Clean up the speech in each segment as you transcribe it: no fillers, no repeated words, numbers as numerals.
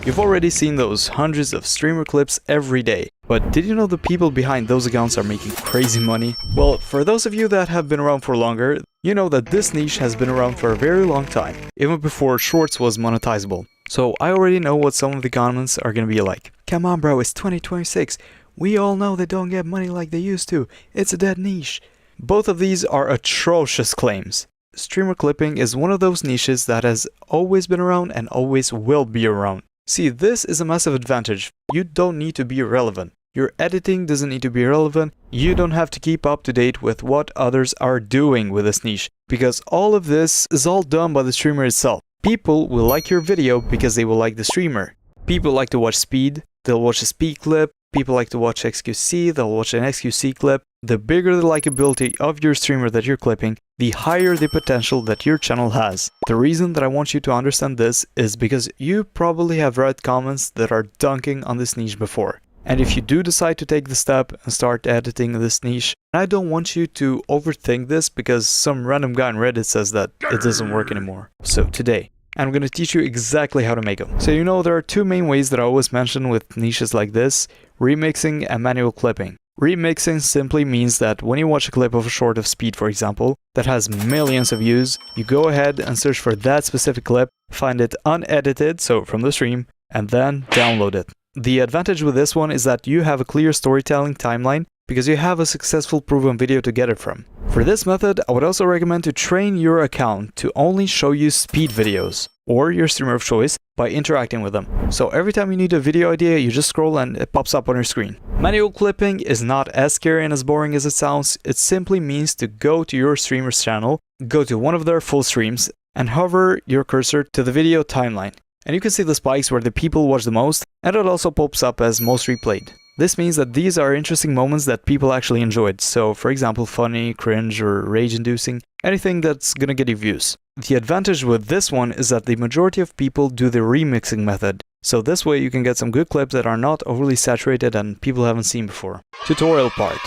You've already seen those hundreds of streamer clips every day. But did you know the people behind those accounts are making crazy money? Well, for those of you that have been around for longer, you know that this niche has been around for a very long time, even before Shorts was monetizable. So I already know what some of the comments are gonna be like. Come on bro, it's 2026. We all know they don't get money like they used to. It's a dead niche. Both of these are atrocious claims. Streamer clipping is one of those niches that has always been around and always will be around. See, this is a massive advantage. You don't need to be relevant. Your editing doesn't need to be relevant. You don't have to keep up to date with what others are doing with this niche, because all of this is all done by the streamer itself. People will like your video because they will like the streamer. People like to watch speed, they'll watch a speed clip. People like to watch XQC, they'll watch an XQC clip. The bigger the likability of your streamer that you're clipping, the higher the potential that your channel has. The reason that I want you to understand this is because you probably have read comments that are dunking on this niche before. And if you do decide to take the step and start editing this niche, I don't want you to overthink this because some random guy on Reddit says that it doesn't work anymore. So today, I'm going to teach you exactly how to make them. So you know there are two main ways that I always mention with niches like this: remixing and manual clipping. Remixing simply means that when you watch a clip of a short of Speed, for example, that has millions of views, you go ahead and search for that specific clip, find it unedited, so from the stream, and then download it. The advantage with this one is that you have a clear storytelling timeline because you have a successful proven video to get it from. For this method, I would also recommend to train your account to only show you speed videos, or your streamer of choice, by interacting with them. So every time you need a video idea, you just scroll and it pops up on your screen. Manual clipping is not as scary and as boring as it sounds. It simply means to go to your streamer's channel, go to one of their full streams, and hover your cursor to the video timeline. And you can see the spikes where the people watch the most, and it also pops up as most replayed. This means that these are interesting moments that people actually enjoyed. So for example, funny, cringe, or rage-inducing, anything that's gonna get you views. The advantage with this one is that the majority of people do the remixing method. So this way you can get some good clips that are not overly saturated and people haven't seen before. Tutorial part.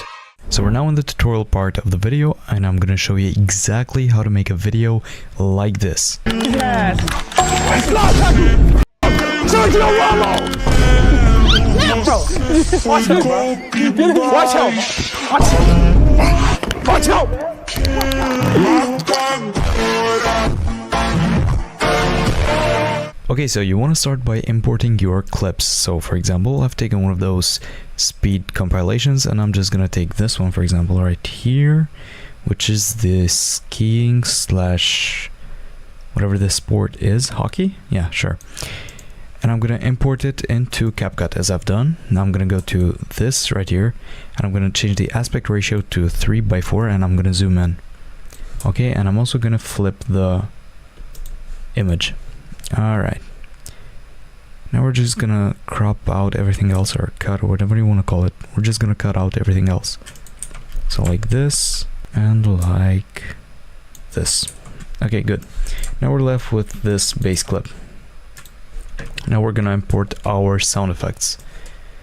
So we're now in the tutorial part of the video, and I'm gonna show you exactly how to make a video like this. Yes. Watch out, bro. Watch out. Watch out. Okay, so you want to start by importing your clips. So for example, I've taken one of those speed compilations, and I'm just gonna take this one, for example, right here, which is the skiing slash whatever this sport is, hockey? Yeah, sure. And I'm gonna import it into CapCut as I've done. Now I'm gonna go to this right here, and I'm gonna change the aspect ratio to 3:4, and I'm gonna zoom in. Okay, and I'm also gonna flip the image. Alright. Now we're just gonna crop out everything else, or cut, or whatever you want to call it. We're just gonna cut out everything else. So like this, and like this. Okay, good. Now we're left with this base clip. Now we're gonna import our sound effects.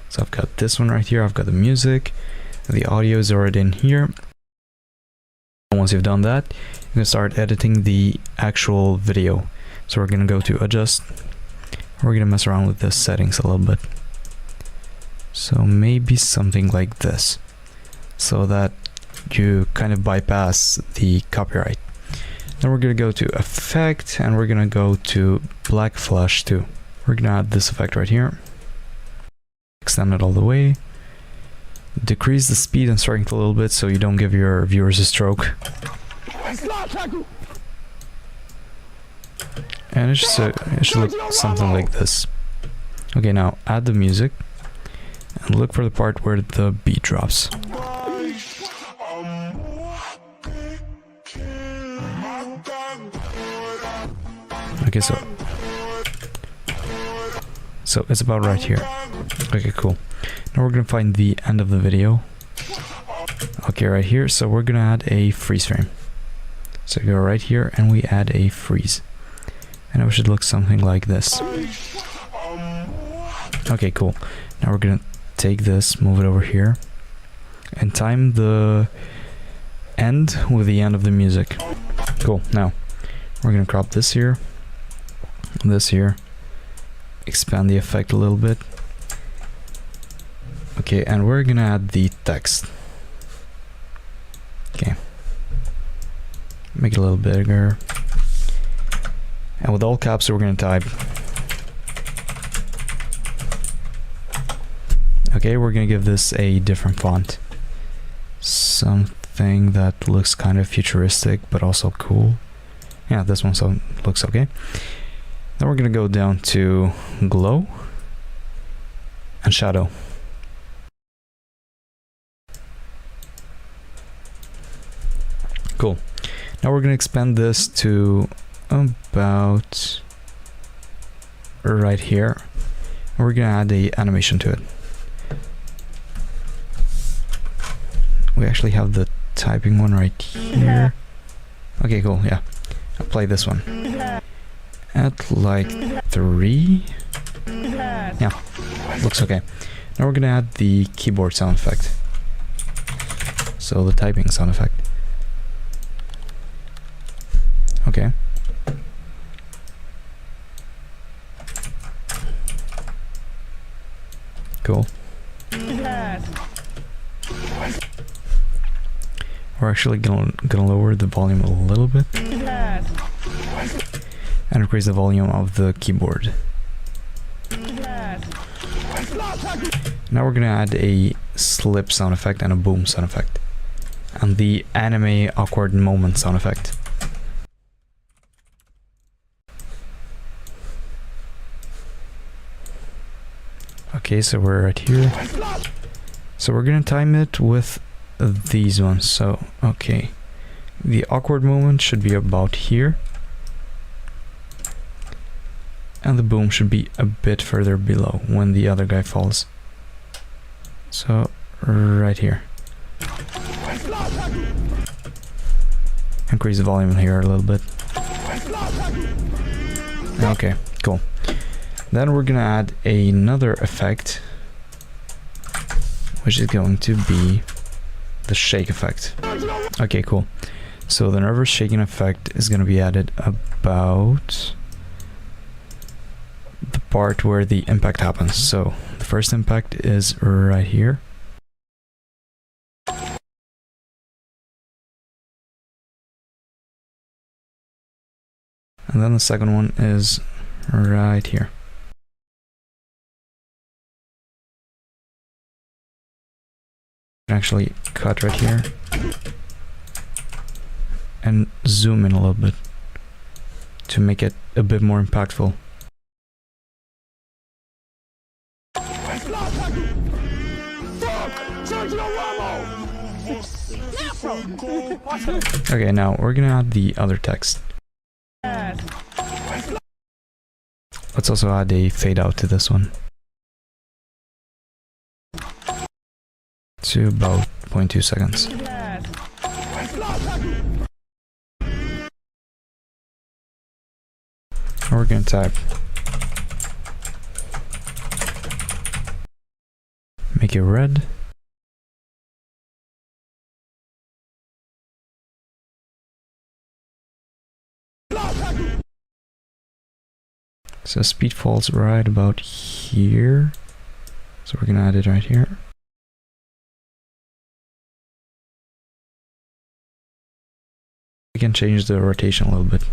So I've got this one right here, I've got the music, the audio is already in here. Once you've done that, you're gonna start editing the actual video. So we're gonna go to adjust. We're gonna mess around with the settings a little bit. So maybe something like this, so that you kind of bypass the copyright. Then we're gonna go to effect, and we're gonna go to black flash too. We're gonna add this effect right here, extend it all the way, decrease the speed and strength a little bit so you don't give your viewers a stroke. And it should look something like this. Okay, now add the music and look for the part where the beat drops. Okay, so it's about right here. Okay, cool. Now we're gonna find the end of the video. Okay, right here. So we're gonna add a freeze frame. So go right here and we add a freeze. And it should look something like this. Okay, cool. Now we're gonna take this, move it over here, and time the end with the end of the music. Cool. Now we're gonna crop this here, expand the effect a little bit. Okay, and we're gonna add the text. Okay. Make it a little bigger. And with all caps, we're gonna type. Okay, we're gonna give this a different font. Something that looks kind of futuristic, but also cool. Yeah, this one looks okay. Then we're gonna go down to glow and shadow. Cool. Now we're gonna expand this to about right here. And we're gonna add a animation to it. We actually have the typing one right here. Okay, cool, yeah. Apply this one. At like 3. Yeah, looks okay. Now we're gonna add the keyboard sound effect. So the typing sound effect. Okay. Cool. We're actually gonna lower the volume a little bit and increase the volume of the keyboard. Now we're gonna add a slip sound effect and a boom sound effect and the anime awkward moment sound effect. Okay, so we're right here. So we're gonna time it with these ones. So okay, the awkward moment should be about here and the boom should be a bit further below when the other guy falls. So right here. Increase the volume here a little bit. Okay, cool. Then we're gonna add another effect, which is going to be the shake effect. Okay, cool. So the nervous shaking effect is gonna be added about the part where the impact happens. So the first impact is right here. And then the second one is right here. Actually cut right here and zoom in a little bit to make it a bit more impactful. Okay, now we're gonna add the other text. Let's also add a fade out to this one. To about 0.2 seconds. We're gonna type. Make it red. So speed falls right about here. So we're gonna add it right here. We can change the rotation a little bit.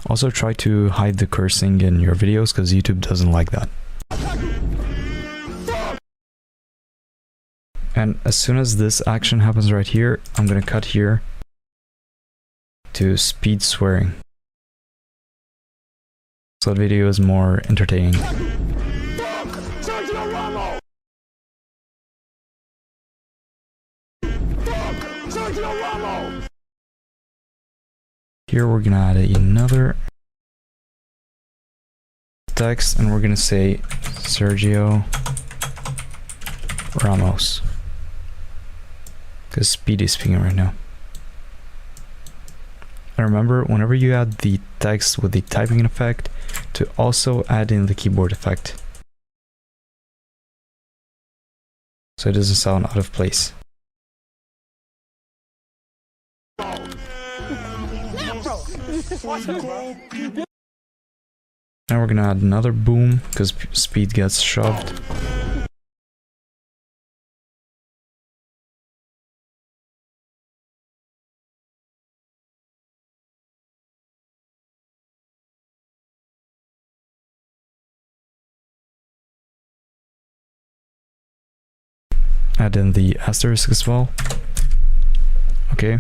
Also try to hide the cursing in your videos because YouTube doesn't like that. And as soon as this action happens right here, I'm gonna cut here to speed swearing. So the video is more entertaining. Here we're gonna add another text and we're gonna say Sergio Ramos. Because Speed is speaking right now. And remember, whenever you add the text with the typing effect, to also add in the keyboard effect, so it doesn't sound out of place. Now we're gonna add another boom because speed gets shoved. Add in the asterisk as well. Okay.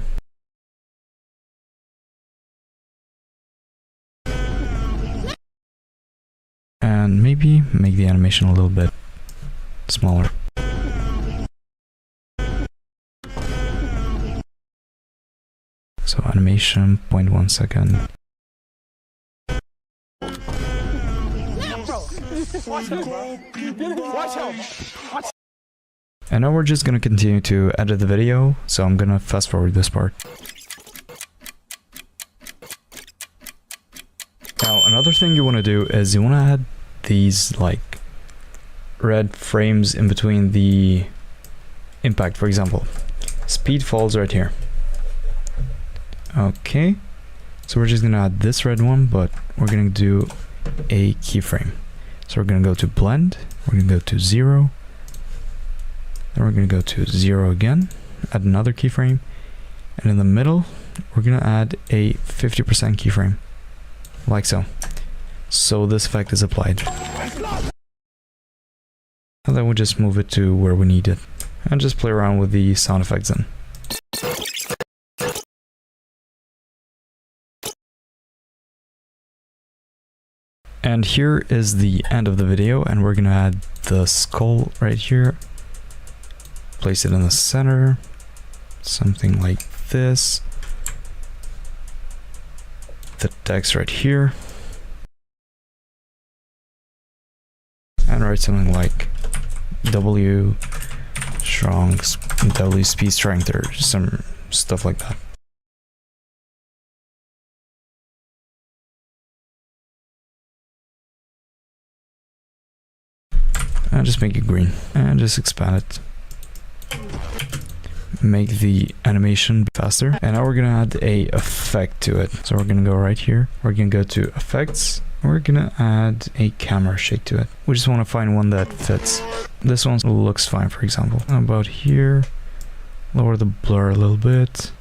And maybe make the animation a little bit smaller. So animation 0.1 second. And now we're just gonna continue to edit the video, so I'm gonna fast forward this part. Now another thing you want to do is you want to add these like red frames in between the impact. For example, speed falls right here. Okay, so we're just gonna add this red one, but we're gonna do a keyframe. So we're gonna go to blend, we're gonna go to 0, then we're gonna go to 0 again, add another keyframe, and in the middle we're gonna add a 50% keyframe, like so. So this effect is applied. And then we'll just move it to where we need it, and just play around with the sound effects then. And here is the end of the video, and we're gonna add the skull right here. Place it in the center, something like this. The text right here. And write something like W speed strength or some stuff like that. And just make it green and just expand it. Make the animation faster, and now we're gonna add a effect to it. So we're gonna go right here, we're gonna go to effects, we're gonna add a camera shake to it. We just want to find one that fits. This one looks fine, for example. How about here? Lower the blur a little bit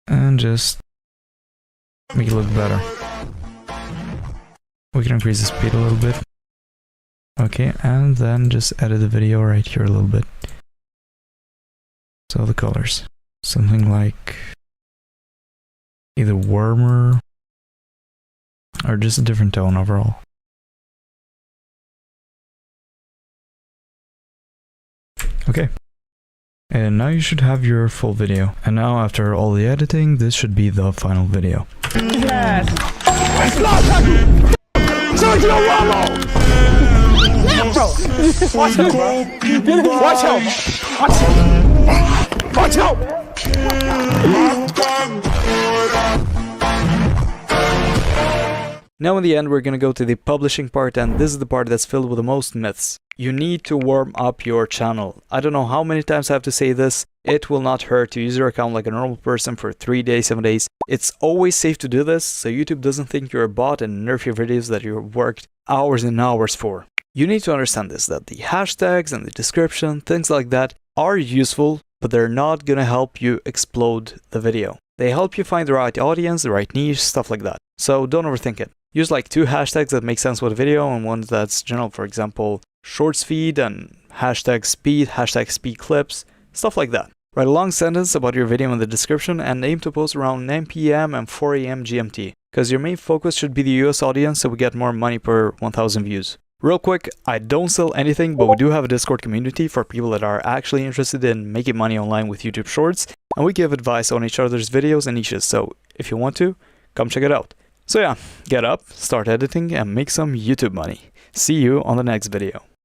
and just make it look better. We can increase the speed a little bit. Okay, and then just edit the video right here a little bit. So the colors, something like either warmer or just a different tone overall. Okay, and now you should have your full video. And now after all the editing, this should be the final video. Yes! Sergio Ramos! Watch out, bro! Watch out! Watch out! Now in the end, we're gonna go to the publishing part, and this is the part that's filled with the most myths. You need to warm up your channel. I don't know how many times I have to say this. It will not hurt to use your account like a normal person for 3 days, 7 days. It's always safe to do this, so YouTube doesn't think you're a bot and nerf your videos that you worked hours and hours for. You need to understand this, that the hashtags and the description, things like that, are useful, but they're not gonna help you explode the video. They help you find the right audience, the right niche, stuff like that. So don't overthink it. Use like 2 hashtags that make sense with a video and one that's general, for example, shorts feed and hashtag speed clips, stuff like that. Write a long sentence about your video in the description and aim to post around 9 PM and 4 AM GMT, because your main focus should be the US audience so we get more money per 1,000 views. Real quick, I don't sell anything, but we do have a Discord community for people that are actually interested in making money online with YouTube Shorts, and we give advice on each other's videos and niches, so if you want to, come check it out. So yeah, get up, start editing, and make some YouTube money. See you on the next video.